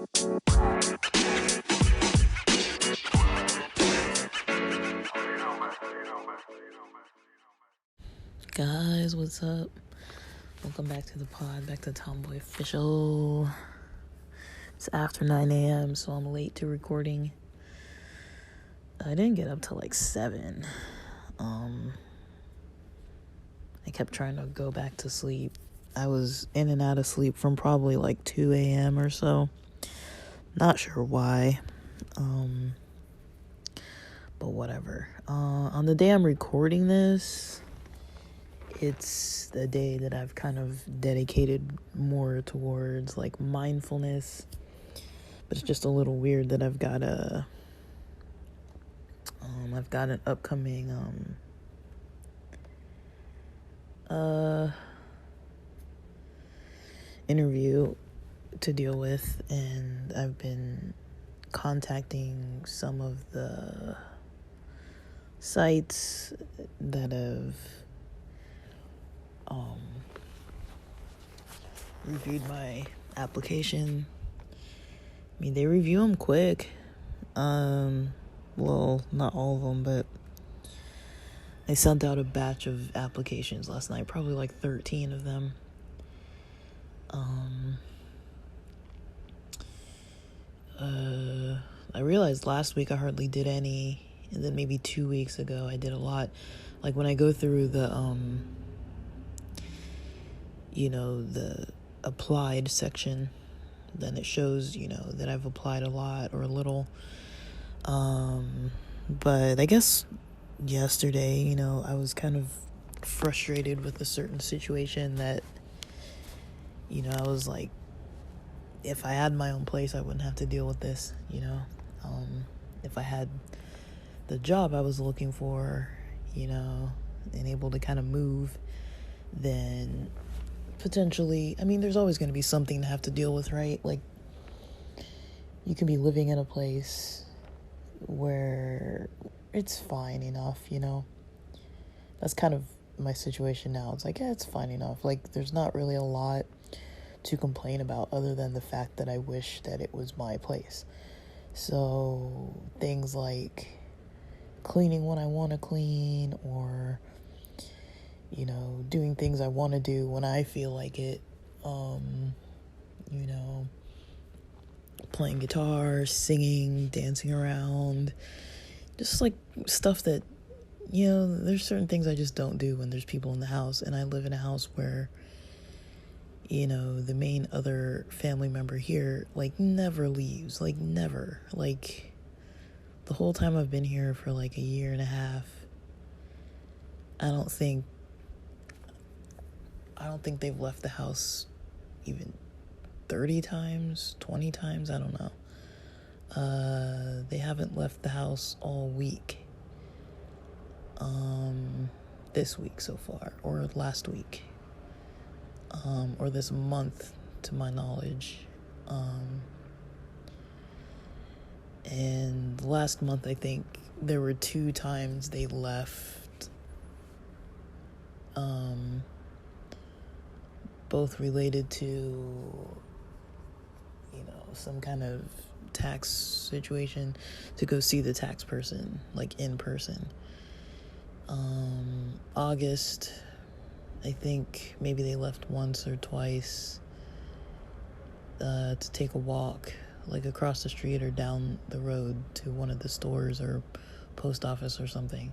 Guys, what's up? Welcome back to the pod, back to Tomboy Official. It's after 9 a.m., so I'm late to recording. I didn't get up till like 7. I kept trying to go back to sleep. I was in and out of sleep from probably like 2 a.m. or so. Not sure why. But whatever. On the day I'm recording this, it's the day that I've kind of dedicated more towards like mindfulness. But it's just a little weird that I've got an upcoming interview to deal with, and I've been contacting some of the sites that have reviewed my application. I mean, they review them quick. Well, not all of them, but I sent out a batch of applications last night, probably like 13 of them. I realized last week I hardly did any, and then maybe 2 weeks ago I did a lot. Like when I go through the the applied section, then it shows, that I've applied a lot or a little. But I guess yesterday, I was kind of frustrated with a certain situation that, I was like, if I had my own place, I wouldn't have to deal with this, if I had the job I was looking for, and able to kind of move, then potentially, there's always going to be something to have to deal with, right? Like, you can be living in a place where it's fine enough, That's kind of my situation now. It's like, yeah, it's fine enough. Like, there's not really a lot to complain about other than the fact that I wish that it was my place. So things like cleaning when I want to clean, or doing things I want to do when I feel like it, playing guitar, singing, dancing around, just like stuff that, there's certain things I just don't do when there's people in the house. And I live in a house where, the main other family member here, like, never leaves, like, never, like, the whole time I've been here for like a year and a half, I don't think they've left the house even 30 times, 20 times, I don't know. They haven't left the house all week, this week so far, or last week, or this month, to my knowledge. And last month, I think there were 2 times they left, both related to, some kind of tax situation, to go see the tax person, like, in person. August, I think maybe they left once or twice, to take a walk, like across the street or down the road to one of the stores or post office or something.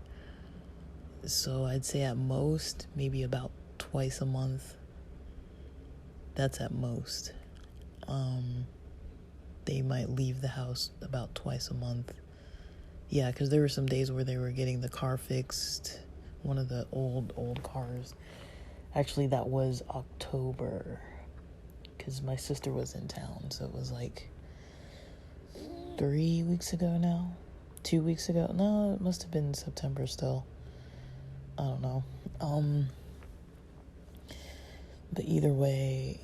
So I'd say at most, maybe about twice a month. That's at most. They might leave the house about twice a month. Yeah, because there were some days where they were getting the car fixed, one of the old cars. Actually, that was October, because my sister was in town, so it was like 3 weeks ago now? 2 weeks ago? No, it must have been September still. I don't know. But either way,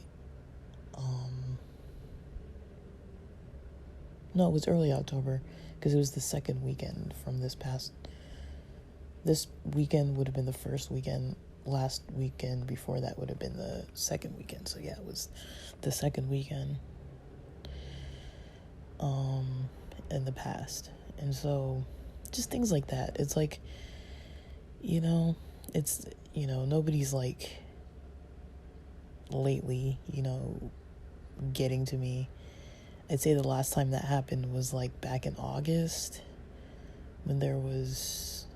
no, it was early October, because it was the second weekend from this weekend would have been the first weekend. Last weekend before that would have been the second weekend. So yeah, it was the second weekend. in the past. And so just things like that. It's like, you know, it's, you know, nobody's like lately, you know, getting to me. I'd say the last time that happened was like back in August when there was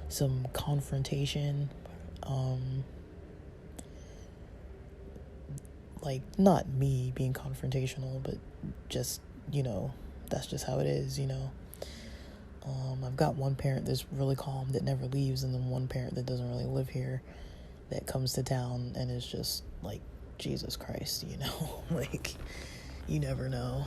some confrontation. Like, not me being confrontational, but just, you know, that's just how it is, you know. I've got one parent that's really calm that never leaves, and then one parent that doesn't really live here that comes to town and is just like, Jesus Christ, you know. Like, you never know.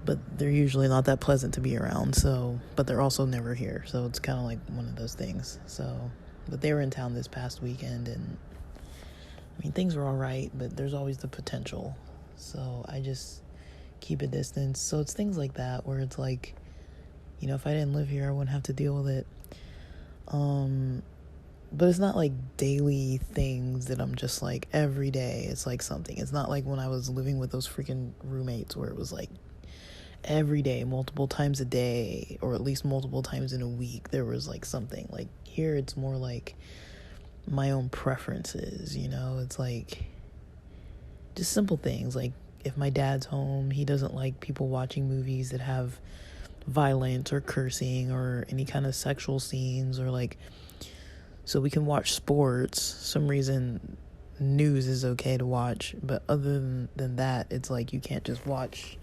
But they're usually not that pleasant to be around, so, but they're also never here, so it's kind of like one of those things. So, but they were in town this past weekend, and I mean, things were all right, but there's always the potential. So I just keep a distance. So it's things like that where it's like, you know, if I didn't live here, I wouldn't have to deal with it. But it's not like daily things that I'm just like every day. It's like something. It's not like when I was living with those freaking roommates where it was like every day, multiple times a day, or at least multiple times in a week, there was like something. Like here, it's more like my own preferences, you know. It's like just simple things. Like if my dad's home, he doesn't like people watching movies that have violence or cursing or any kind of sexual scenes, or like, so we can watch sports. Some reason news is okay to watch, but other than that, it's like you can't just watch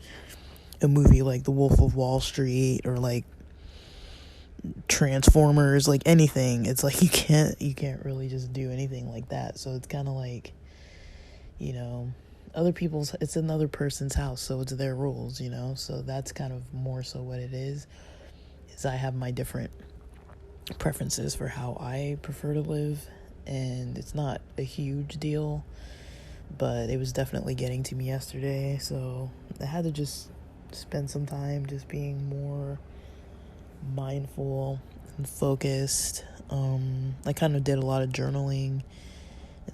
a movie like The Wolf of Wall Street or like Transformers, like anything. It's like you can't really just do anything like that. So it's kind of like, you know, it's another person's house, so it's their rules, you know. So that's kind of more so what it is I have my different preferences for how I prefer to live, and it's not a huge deal, but it was definitely getting to me yesterday. So I had to just spend some time just being more mindful and focused. I kind of did a lot of journaling.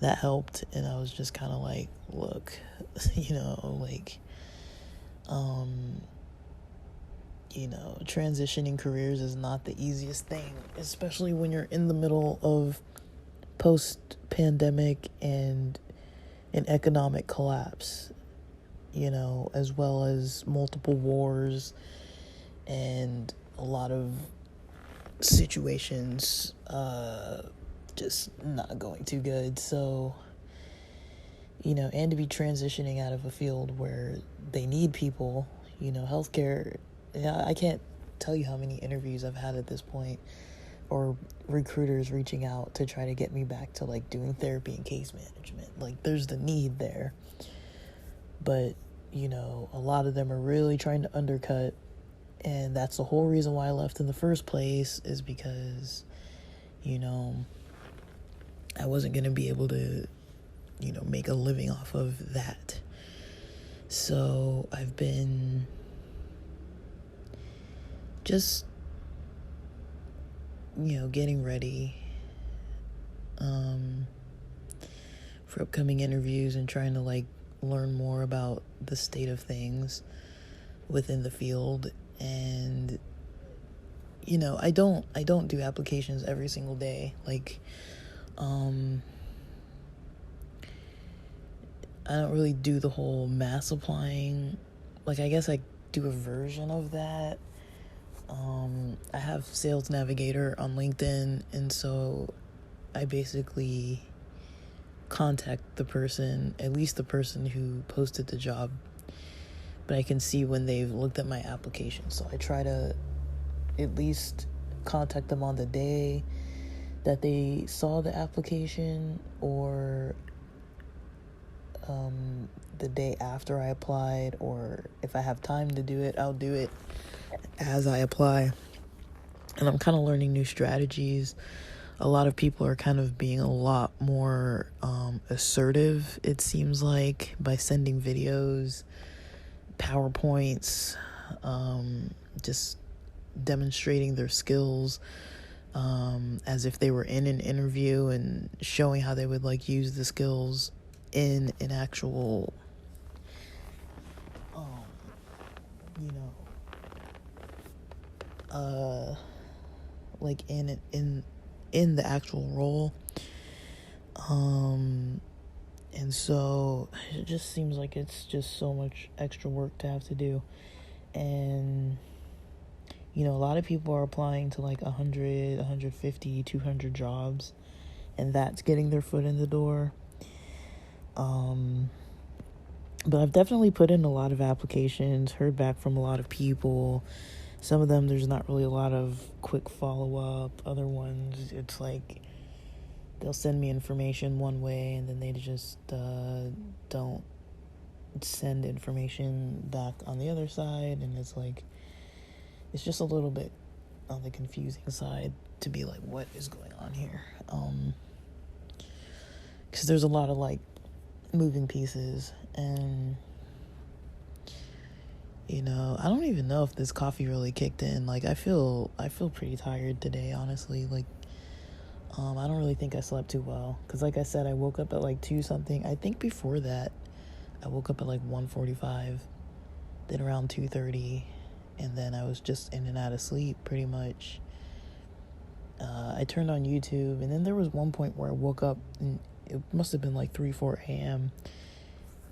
That helped, and I was just kind of like, look, you know, like, you know, transitioning careers is not the easiest thing, especially when you're in the middle of post-pandemic and an economic collapse, you know, as well as multiple wars and a lot of situations just not going too good. So, you know, and to be transitioning out of a field where they need people, you know, healthcare. Yeah, I can't tell you how many interviews I've had at this point, or recruiters reaching out to try to get me back to like doing therapy and case management. Like there's the need there, but you know, a lot of them are really trying to undercut, and that's the whole reason why I left in the first place, is because, you know, I wasn't going to be able to, you know, make a living off of that. So I've been just, you know, getting ready for upcoming interviews and trying to like learn more about the state of things within the field. And you know, I don't do applications every single day. Like I don't really do the whole mass applying. Like I guess I do a version of that. I have Sales Navigator on LinkedIn, and so I basically contact the person, at least the person who posted the job, but I can see when they've looked at my application. So I try to at least contact them on the day that they saw the application, or the day after I applied, or if I have time to do it, I'll do it as I apply. And I'm kind of learning new strategies. A lot of people are kind of being a lot more assertive, it seems like, by sending videos, PowerPoints, just demonstrating their skills as if they were in an interview, and showing how they would like use the skills in an actual you know, like in the actual role. And so it just seems like it's just so much extra work to have to do. And a lot of people are applying to like 100, 150, 200 jobs, and that's getting their foot in the door. But I've definitely put in a lot of applications, heard back from a lot of people. Some of them, there's not really a lot of quick follow-up. Other ones, it's like they'll send me information one way, and then they just don't send information back on the other side. And it's like, it's just a little bit on the confusing side to be like, what is going on here? Because there's a lot of like moving pieces, and I don't even know if this coffee really kicked in. Like I feel pretty tired today, honestly. Like I don't really think I slept too well, because like I said, I woke up at like 2 something. I think before that I woke up at like 1:45, then around 2:30, and then I was just in and out of sleep pretty much. I turned on YouTube, and then there was one point where I woke up, and it must have been like 3-4 a.m.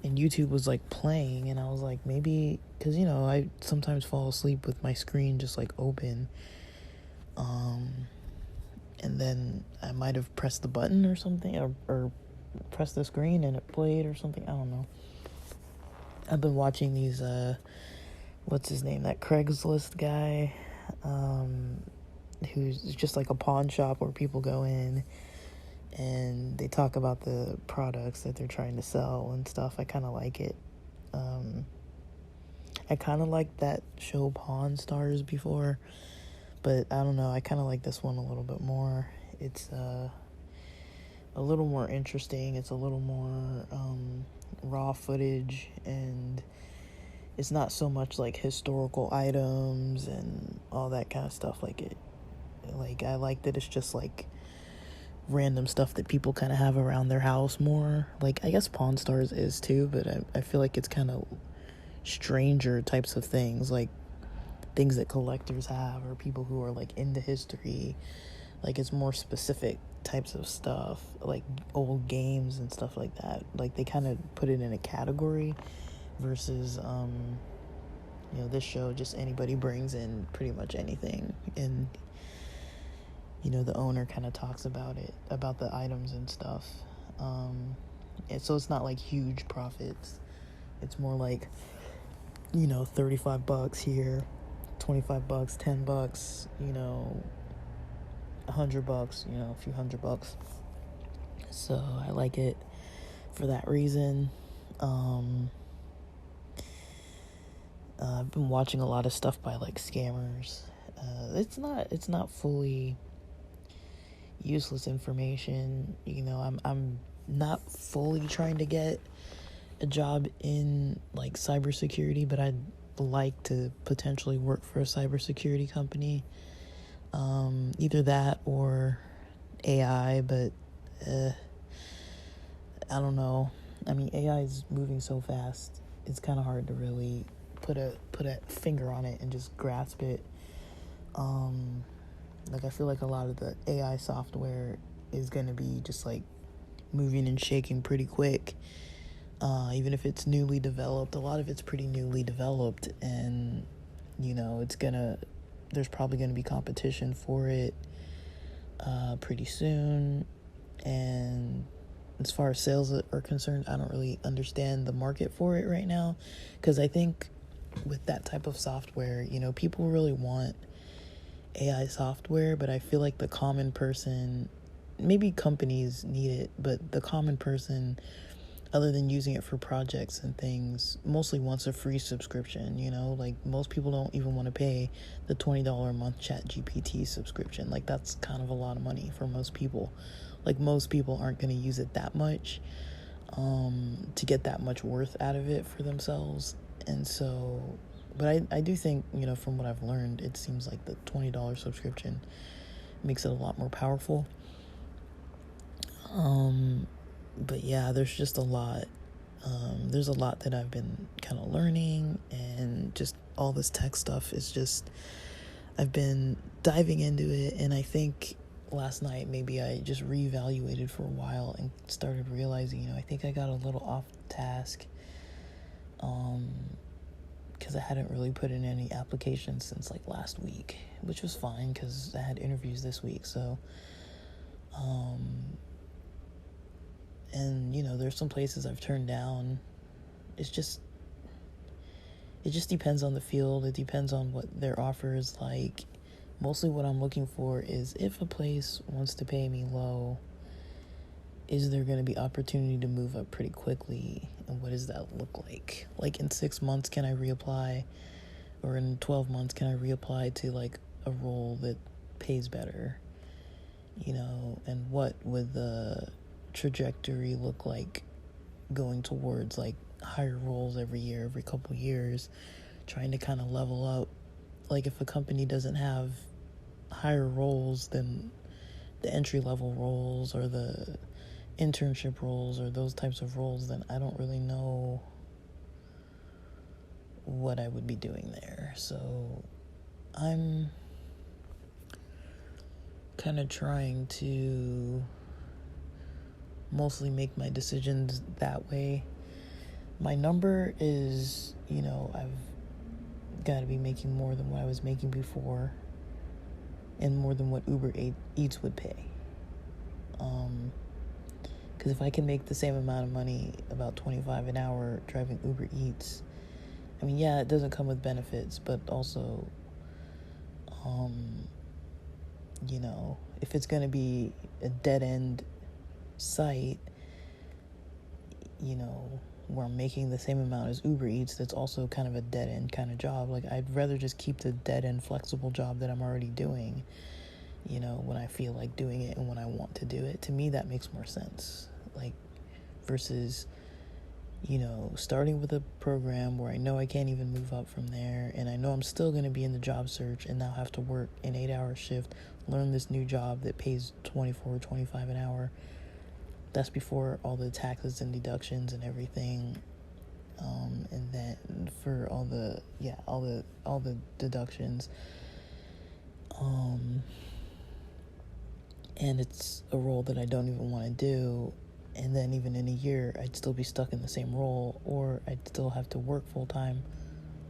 and YouTube was like playing, and I was like, maybe, because I sometimes fall asleep with my screen just like open, and then I might have pressed the button or something, or pressed the screen and it played or something. I don't know. I've been watching these what's his name, that Craigslist guy, who's just like a pawn shop where people go in and they talk about the products that they're trying to sell and stuff. I kind of like it. I kind of liked that show Pawn Stars before, but I don't know, I kind of like this one a little bit more. It's a little more interesting. It's a little more raw footage, and it's not so much like historical items and all that kind of stuff. I like that it's just like random stuff that people kind of have around their house more. Like, I guess Pawn Stars is too, but I feel like it's kind of stranger types of things, like things that collectors have or people who are like into history. Like, it's more specific types of stuff, like old games and stuff like that. Like, they kind of put it in a category versus this show, just anybody brings in pretty much anything, and the owner kind of talks about it, about the items and stuff. And so it's not like huge profits. It's more like, $35 here, $25, $10, $100, a few $100. So I like it for that reason. I've been watching a lot of stuff by like scammers. It's not fully useless information. I'm not fully trying to get a job in like cybersecurity, but I'd like to potentially work for a cybersecurity company. Either that or AI, but I don't know. I mean, AI is moving so fast. It's kind of hard to really put a finger on it and just grasp it. Like, I feel like a lot of the AI software is going to be just like moving and shaking pretty quick. Even if it's newly developed, a lot of it's pretty newly developed, and there's probably gonna be competition for it pretty soon. And as far as sales are concerned, I don't really understand the market for it right now, because I think with that type of software, people really want AI software, but I feel like the common person, maybe companies need it, but the common person, other than using it for projects and things, mostly wants a free subscription. Like, most people don't even want to pay the $20 a month ChatGPT subscription. Like, that's kind of a lot of money for most people. Like, most people aren't going to use it that much to get that much worth out of it for themselves. And so, but I do think, from what I've learned, it seems like the $20 subscription makes it a lot more powerful. But yeah, there's just a lot. There's a lot that I've been kind of learning, and just all this tech stuff is just, I've been diving into it, and I think last night maybe I just reevaluated for a while and started realizing, I think I got a little off task, because I hadn't really put in any applications since like last week, which was fine because I had interviews this week. So, and there's some places I've turned down. It just depends on the field. It depends on what their offer is like. Mostly what I'm looking for is, if a place wants to pay me low, is there going to be opportunity to move up pretty quickly? And what does that look like? Like, in 6 months, can I reapply? Or in 12 months, can I reapply to like a role that pays better? And what would the trajectory look like going towards like higher roles every year, every couple years, trying to kind of level up? Like, if a company doesn't have higher roles than the entry-level roles or the internship roles or those types of roles, then I don't really know what I would be doing there. So I'm kind of trying to mostly make my decisions that way. My number is, I've got to be making more than what I was making before, and more than what Uber Eats would pay. Because if I can make the same amount of money, about $25 an hour, driving Uber Eats, I mean, yeah, it doesn't come with benefits, but also, if it's going to be a dead-end site, where I'm making the same amount as Uber Eats, that's also kind of a dead-end kind of job. Like, I'd rather just keep the dead-end flexible job that I'm already doing, when I feel like doing it and when I want to do it. To me, that makes more sense. Like, versus, starting with a program where I know I can't even move up from there, and I know I'm still going to be in the job search and now have to work an 8-hour shift, learn this new job that pays $24, $25 an hour. That's before all the taxes and deductions and everything. And then for all the deductions. And it's a role that I don't even want to do. And then even in a year, I'd still be stuck in the same role, or I'd still have to work full time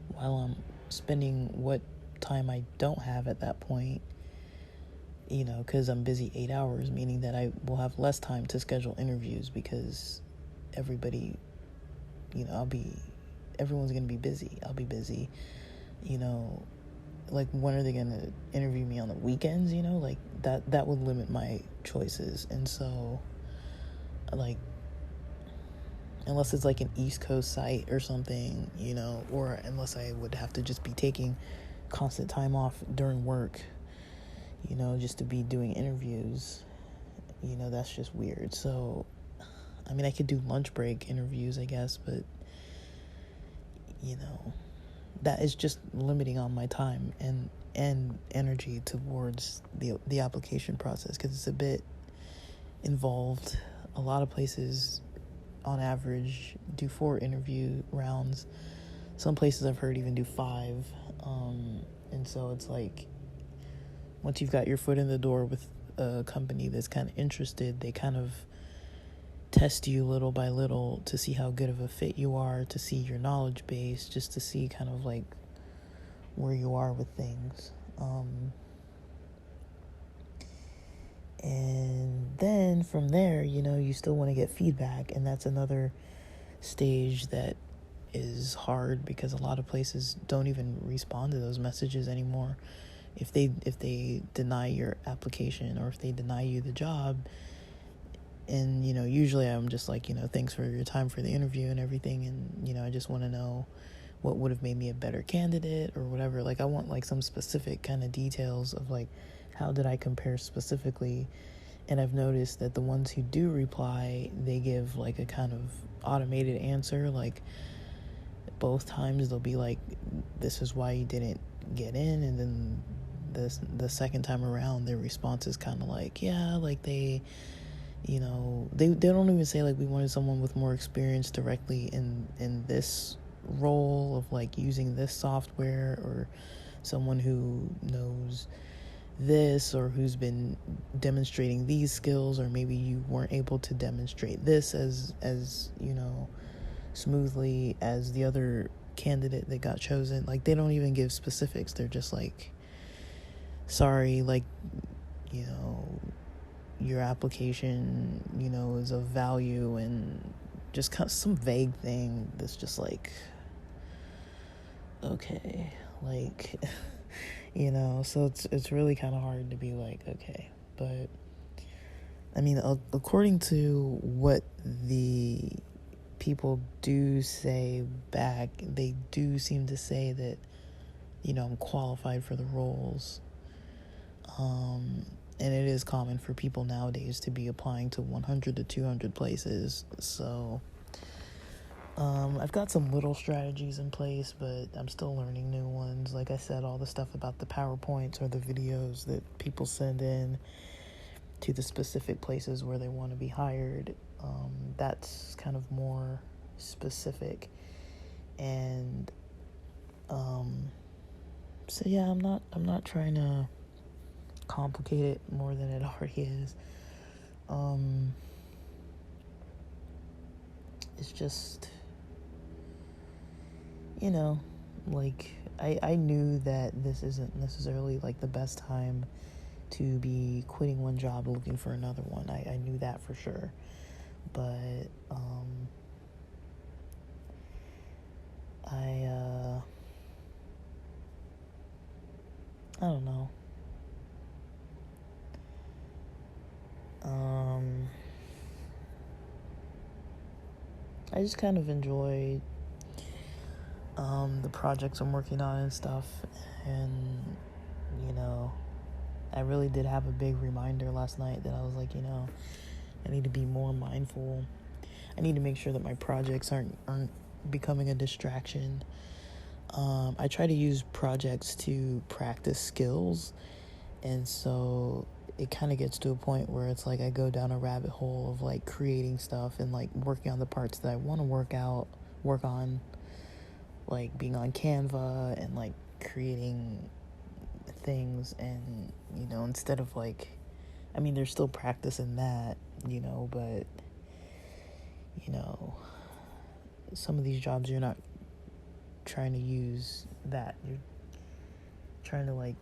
while I'm spending what time I don't have at that point, because I'm busy 8 hours, meaning that I will have less time to schedule interviews because everybody, everyone's going to be busy. I'll be busy, like, when are they going to interview me on the weekends? Like, that would limit my choices. And so, like, unless it's like an East Coast site or something, or unless I would have to just be taking constant time off during work, just to be doing interviews, that's just weird. So, I mean, I could do lunch break interviews, I guess, but, that is just limiting on my time and energy towards the application process, because it's a bit involved. A lot of places, on average, do 4 interview rounds. Some places I've heard even do 5. And so it's like, once you've got your foot in the door with a company that's kind of interested, they kind of test you little by little to see how good of a fit you are, to see your knowledge base, just to see kind of like where you are with things. And then from there, you still want to get feedback, and that's another stage that is hard, because a lot of places don't even respond to those messages anymore. If they deny your application, or if they deny you the job, and usually I'm just like, thanks for your time for the interview and everything, and I just want to know what would have made me a better candidate or whatever. Like, I want like some specific kind of details of like, how did I compare specifically? And I've noticed that the ones who do reply, they give like a kind of automated answer. Like, both times they'll be like, this is why you didn't get in, and then the second time around their response is kind of like, yeah, like they you know, they don't even say like we wanted someone with more experience directly in this role of like using this software, or someone who knows this, or who's been demonstrating these skills, or maybe you weren't able to demonstrate this as you know, smoothly as the other candidate that got chosen. Like, they don't even give specifics. They're just like, sorry, like, you know, your application, you know, is of value, and just kind of some vague thing that's just like, okay, like, you know. So it's really kind of hard to be like, okay. But I mean, according to what the people do say back, they do seem to say that, you know, I'm qualified for the roles. And it is common for people nowadays to be applying to 100 to 200 places. So I've got some little strategies in place, but I'm still learning new ones. Like I said, all the stuff about the PowerPoints or the videos that people send in to the specific places where they want to be hired, that's kind of more specific. And so yeah, I'm not trying to complicate it more than it already is. It's just, you know, like, I knew that this isn't necessarily like the best time to be quitting one job looking for another one. I knew that for sure. But I don't know. I just kind of enjoy the projects I'm working on and stuff. And, you know, I really did have a big reminder last night that I was like, you know, I need to be more mindful. I need to make sure that my projects aren't becoming a distraction. I try to use projects to practice skills, and so it kind of gets to a point where it's like I go down a rabbit hole of like creating stuff and like working on the parts that I want to work on, like being on Canva and like creating things. And, you know, instead of like, I mean, there's still practice in that, you know, but, you know, some of these jobs you're not trying to use that. You're trying to, like,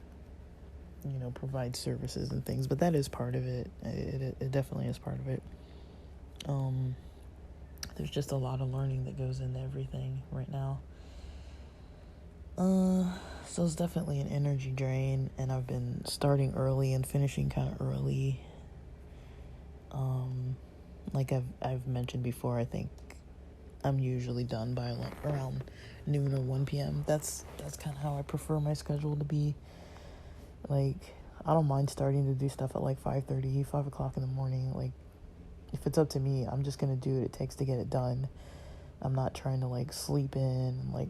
you know, provide services and things, but that is part of it. It definitely is part of it. There's just a lot of learning that goes into everything right now. So it's definitely an energy drain, and I've been starting early and finishing kind of early. Like I've mentioned before, I think I'm usually done by around noon or 1 p.m. That's kind of how I prefer my schedule to be. Like, I don't mind starting to do stuff at like 5:30, 5 o'clock in the morning. Like, if it's up to me, I'm just going to do what it takes to get it done. I'm not trying to like sleep in and like,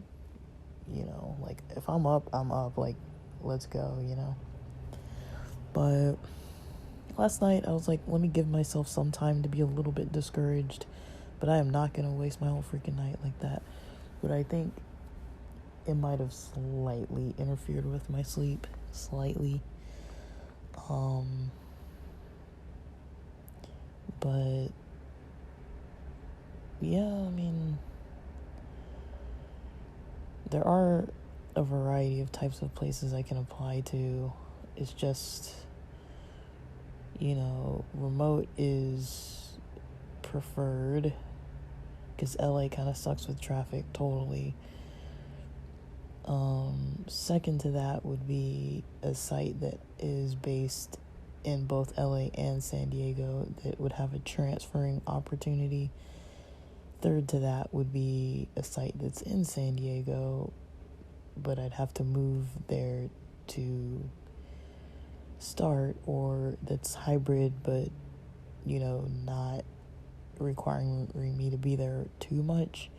you know, like if I'm up, I'm up. Like, let's go, you know. But last night I was like, let me give myself some time to be a little bit discouraged. But I am not going to waste my whole freaking night like that. But I think it might have slightly interfered with my sleep. Slightly. But yeah, I mean, there are a variety of types of places I can apply to. It's just, you know, remote is preferred because LA kind of sucks with traffic, totally. Second to that would be a site that is based in both LA and San Diego that would have a transferring opportunity. Third to that would be a site that's in San Diego, but I'd have to move there to start, or that's hybrid, but, you know, not requiring me to be there too much.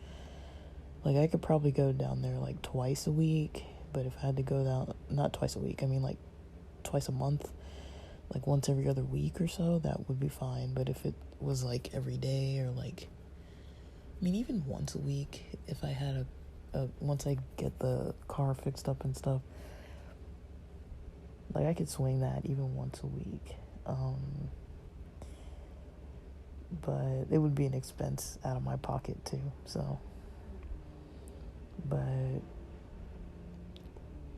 Like, I could probably go down there like twice a week, but if I had to go down, not twice a week, I mean like twice a month. like once every other week or so, that would be fine. But if it was like every day, or like, I mean, even once a week, if I had once I get the car fixed up and stuff, like I could swing that even once a week. But it would be an expense out of my pocket too, so. But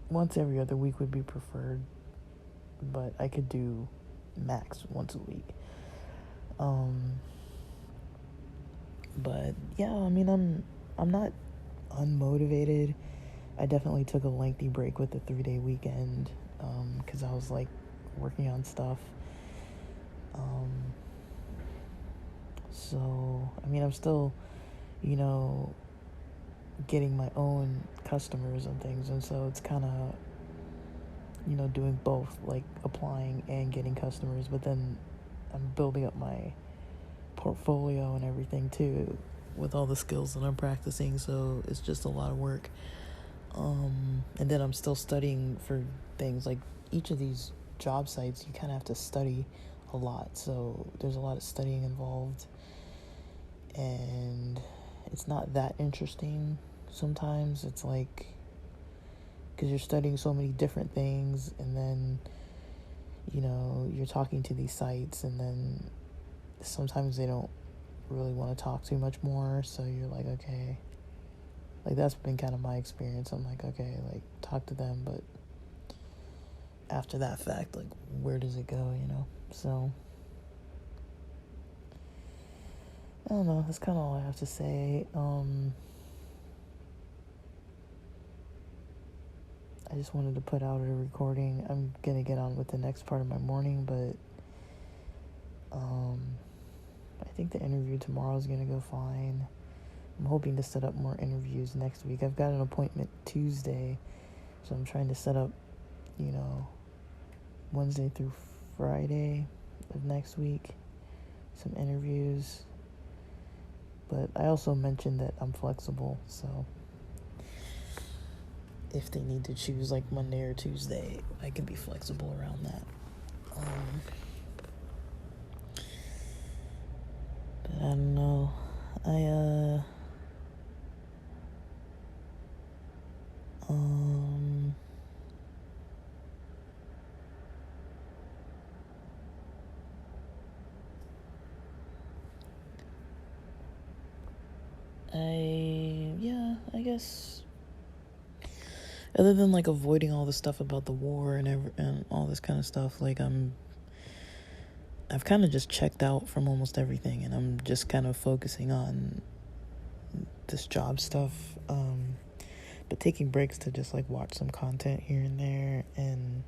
once every other week would be preferred, but I could do max once a week. But yeah, I mean, I'm not unmotivated. I definitely took a lengthy break with the 3-day weekend, because I was like working on stuff. So I mean, I'm still, getting my own customers and things, and so it's kind of, doing both, like applying and getting customers, but then I'm building up my portfolio and everything too, with all the skills that I'm practicing, so it's just a lot of work. And then I'm still studying for things, like each of these job sites, you kind of have to study a lot, so there's a lot of studying involved, and it's not that interesting sometimes. It's like, because you're studying so many different things, and then you're talking to these sites, and then sometimes they don't really want to talk too much more, so you're like, okay, like that's been kind of my experience. I'm like, okay, like talk to them, but after that fact, like where does it go, so I don't know, that's kind of all I have to say. I just wanted to put out a recording. I'm gonna get on with the next part of my morning, but I think the interview tomorrow is gonna go fine. I'm hoping to set up more interviews next week. I've got an appointment Tuesday, so I'm trying to set up, Wednesday through Friday of next week, some interviews. But I also mentioned that I'm flexible, so if they need to choose like Monday or Tuesday, I can be flexible around that. But I don't know. I guess other than like avoiding all the stuff about the war and all this kind of stuff, like I've kind of just checked out from almost everything, and I'm just kind of focusing on this job stuff, but taking breaks to just like watch some content here and there, and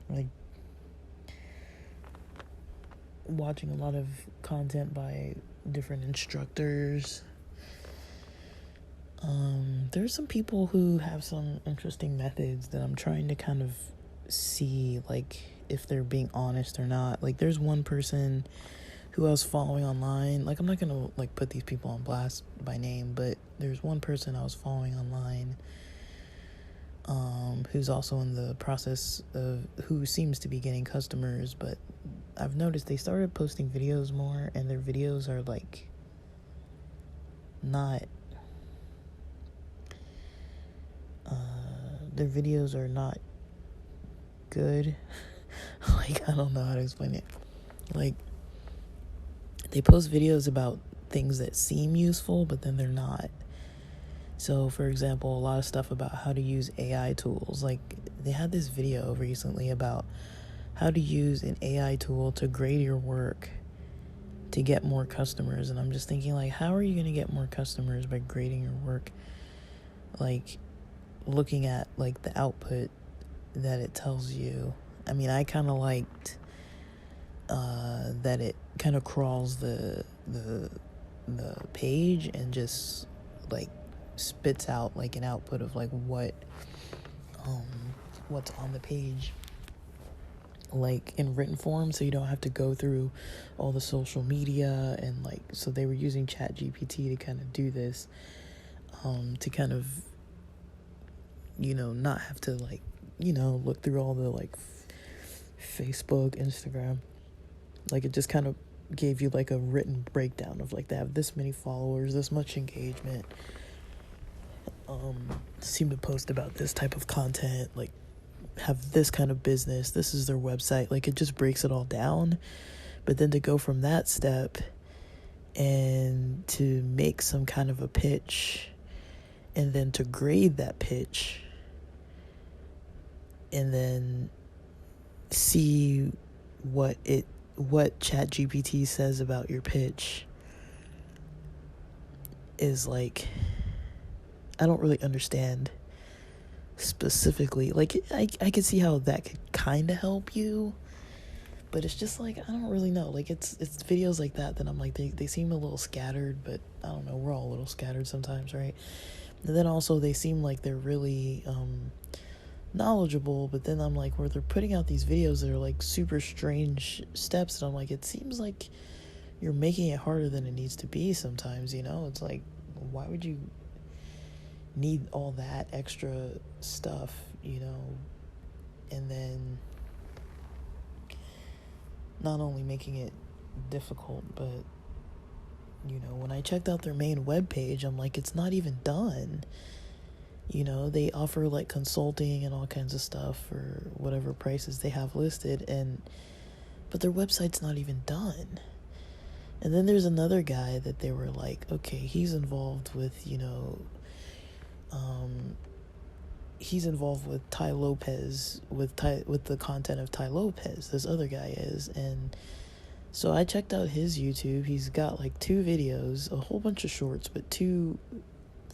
like watching a lot of content by different instructors. There's some people who have some interesting methods that I'm trying to kind of see, like, if they're being honest or not. Like, there's one person who I was following online. Like, I'm not gonna like put these people on blast by name, but there's one person I was following online, who's also in the process of, who seems to be getting customers, but I've noticed they started posting videos more, and their videos are like not their videos are not good. Like, I don't know how to explain it. Like, they post videos about things that seem useful, but then they're not. So, for example, a lot of stuff about how to use AI tools. Like, they had this video recently about how to use an AI tool to grade your work to get more customers. And I'm just thinking, like, how are you going to get more customers by grading your work? Like, looking at, like, the output that it tells you. I mean, I kind of liked that it kind of crawls the page and just, like, spits out, like, an output of, like, what's on the page, like, in written form, so you don't have to go through all the social media. And, like, so they were using ChatGPT to kind of do this, to kind of, not have to, like, look through all the like Facebook, Instagram, like it just kind of gave you like a written breakdown of like they have this many followers, this much engagement, seem to post about this type of content, like have this kind of business, this is their website, like it just breaks it all down. But then to go from that step and to make some kind of a pitch and then to grade that pitch and then see what ChatGPT says about your pitch is like, I don't really understand specifically. Like I could see how that could kind of help you, but it's just like I don't really know. Like it's videos like that I'm like they seem a little scattered, but I don't know, we're all a little scattered sometimes, right? And then also they seem like they're really knowledgeable, but then I'm like, where they're putting out these videos that are like super strange steps, and I'm like, it seems like you're making it harder than it needs to be sometimes, it's like, why would you need all that extra stuff, and then not only making it difficult, but when I checked out their main webpage, I'm like, it's not even done. They offer like consulting and all kinds of stuff for whatever prices they have listed, but their website's not even done. And then there's another guy that they were like, okay, he's involved with, he's involved with Tai Lopez, with the content of Tai Lopez, this other guy is. And so I checked out his YouTube. He's got like 2 videos, a whole bunch of shorts, but 2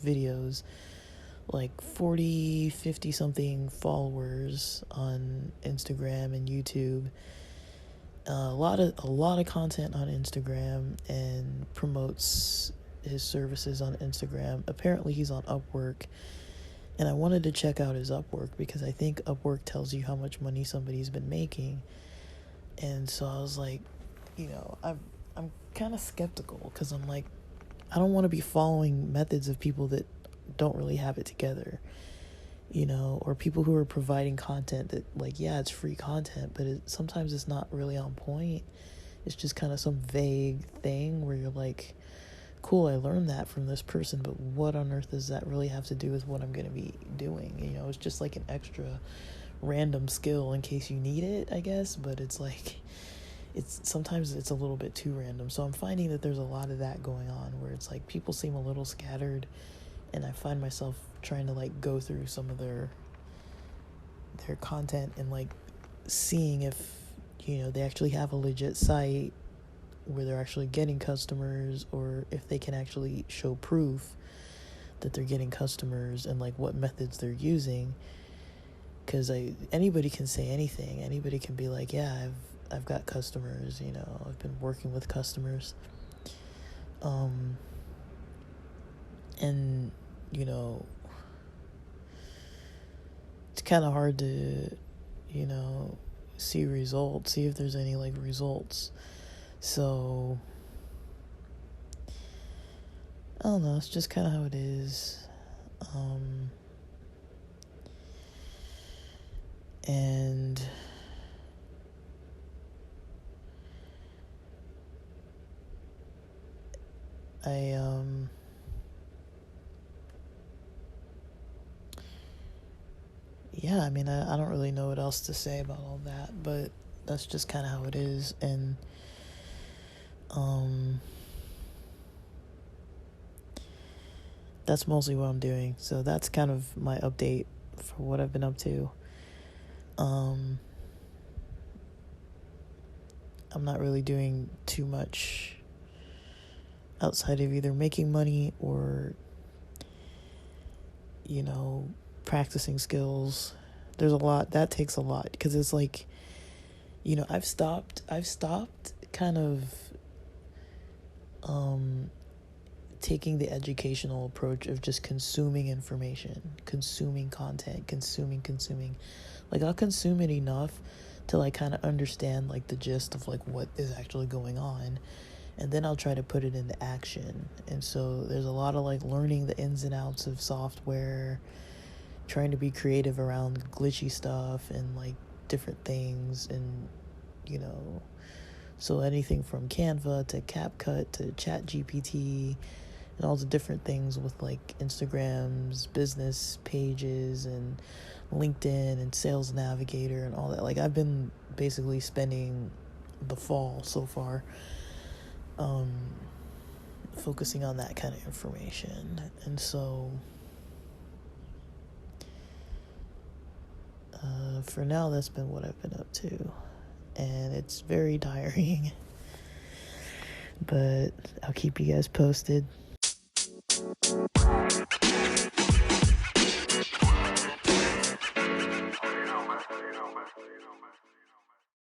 videos, like 40, 50 something followers on Instagram and YouTube. A lot of content on Instagram, and promotes his services on Instagram. Apparently he's on Upwork, and I wanted to check out his Upwork because I think Upwork tells you how much money somebody's been making. And so I was like, I'm kind of skeptical, because I'm like, I don't want to be following methods of people that don't really have it together, or people who are providing content that, like, yeah, it's free content, but sometimes it's not really on point. It's just kind of some vague thing where you're like, cool, I learned that from this person, but what on earth does that really have to do with what I'm going to be doing? It's just like an extra random skill in case you need it, I guess, but it's like, sometimes it's a little bit too random. So I'm finding that there's a lot of that going on, where it's like people seem a little scattered, and I find myself trying to like go through some of their content and like seeing if they actually have a legit site where they're actually getting customers, or if they can actually show proof that they're getting customers, and like what methods they're using. Because anybody can say anything. Anybody can be like, yeah, I've got customers, I've been working with customers. And it's kind of hard to see if there's any like results. So I don't know, it's just kind of how it is. And yeah, I mean, I don't really know what else to say about all that, but that's just kind of how it is. And that's mostly what I'm doing. So that's kind of my update for what I've been up to. I'm not really doing too much outside of either making money or practicing skills. There's a lot that takes a lot, because it's like, I've stopped kind of taking the educational approach of just consuming information, consuming content, consuming. Like, I'll consume it enough till I kind of understand like the gist of like what is actually going on, and then I'll try to put it into action. And so there's a lot of like learning the ins and outs of software, trying to be creative around glitchy stuff and like different things, and you know, so anything from Canva to CapCut to ChatGPT and all the different things with like Instagram's business pages and LinkedIn and Sales Navigator and all that. Like I've been basically spending the fall so far focusing on that kind of information. And so for now, that's been what I've been up to, and it's very tiring, but I'll keep you guys posted.